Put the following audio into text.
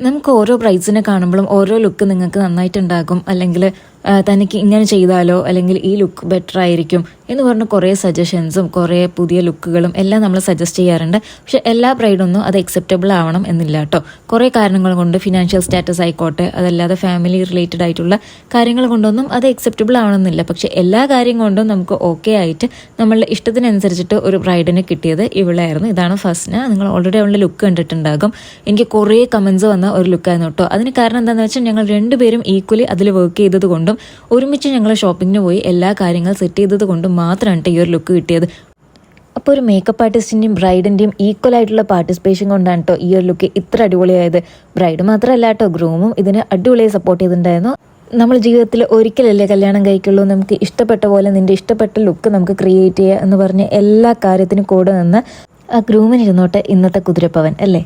നമുക്ക് ഓരോ ബ്രൈഡ്സിനെ കാണുമ്പോഴും ഓരോ ലുക്ക് നിങ്ങൾക്ക് നന്നായിട്ടുണ്ടാകും, അല്ലെങ്കിൽ തനിക്ക് ഇങ്ങനെ ചെയ്താലോ, അല്ലെങ്കിൽ ഈ ലുക്ക് ബെറ്റർ ആയിരിക്കും എന്ന് പറഞ്ഞ് കുറേ സജഷൻസും കുറേ പുതിയ ലുക്കുകളും എല്ലാം നമ്മൾ സജസ്റ്റ് ചെയ്യാറുണ്ട്. പക്ഷെ എല്ലാ ബ്രൈഡൊന്നും അത് അക്സെപ്റ്റബിൾ ആവണം എന്നില്ല കേട്ടോ. കുറേ കാരണങ്ങൾ കൊണ്ട്, ഫിനാൻഷ്യൽ സ്റ്റാറ്റസ് ആയിക്കോട്ടെ, അതല്ലാതെ ഫാമിലി റിലേറ്റഡ് ആയിട്ടുള്ള കാര്യങ്ങൾ കൊണ്ടൊന്നും അത് അക്സെപ്റ്റബിൾ ആവണമെന്നില്ല. പക്ഷെ എല്ലാ കാര്യം കൊണ്ടും നമുക്ക് ഓക്കെ ആയിട്ട് നമ്മളുടെ ഇഷ്ടത്തിനനുസരിച്ചിട്ട് ഒരു ബ്രൈഡിനെ കിട്ടിയത് ഇവളായിരുന്നു. ഇതാണ് ഫസ്ന. നിങ്ങൾ ഓൾറെഡി അവളുടെ ലുക്ക് കണ്ടിട്ടുണ്ടാകും. എനിക്ക് കുറേ കമൻസ് വന്ന ഒരു ലുക്കായിരുന്നു കേട്ടോ. അതിന് കാരണം എന്താണെന്ന് വെച്ചാൽ ഞങ്ങൾ രണ്ടുപേരും ഈക്വലി അതിൽ വർക്ക് ചെയ്തത് കൊണ്ടും ഒരുമിച്ച് ഞങ്ങൾ ഷോപ്പിങ്ങിന് പോയി എല്ലാ കാര്യങ്ങൾ സെറ്റ് ചെയ്തത് കൊണ്ടും മാത്രമാണ് ഈ ഒരു ലുക്ക് കിട്ടിയത്. അപ്പോൾ ഒരു മേക്കപ്പ് ആർട്ടിസ്റ്റിൻ്റെയും ബ്രൈഡിൻ്റെയും ഈക്വൽ ആയിട്ടുള്ള പാർട്ടിസിപ്പേഷൻ കൊണ്ടാണ് കേട്ടോ ഈ ഒരു ലുക്ക് ഇത്ര അടിപൊളിയായത്. ബ്രൈഡ് മാത്രമല്ല കേട്ടോ, ഗ്രൂമും ഇതിന് അടിപൊളിയായി സപ്പോർട്ട് ചെയ്തിട്ടുണ്ടായിരുന്നു. നമ്മൾ ജീവിതത്തിൽ ഒരിക്കലല്ലേ കല്യാണം കഴിക്കുള്ളൂ, നമുക്ക് ഇഷ്ടപ്പെട്ട പോലെ നിൻ്റെ ഇഷ്ടപ്പെട്ട ലുക്ക് നമുക്ക് ക്രിയേറ്റ് ചെയ്യുക എന്ന് പറഞ്ഞ് എല്ലാ കാര്യത്തിനും കൂടെ നിന്ന് ആ ഗ്രൂമിനിരുന്നോട്ടെ ഇന്നത്തെ കുതിരപ്പവൻ അല്ലേ.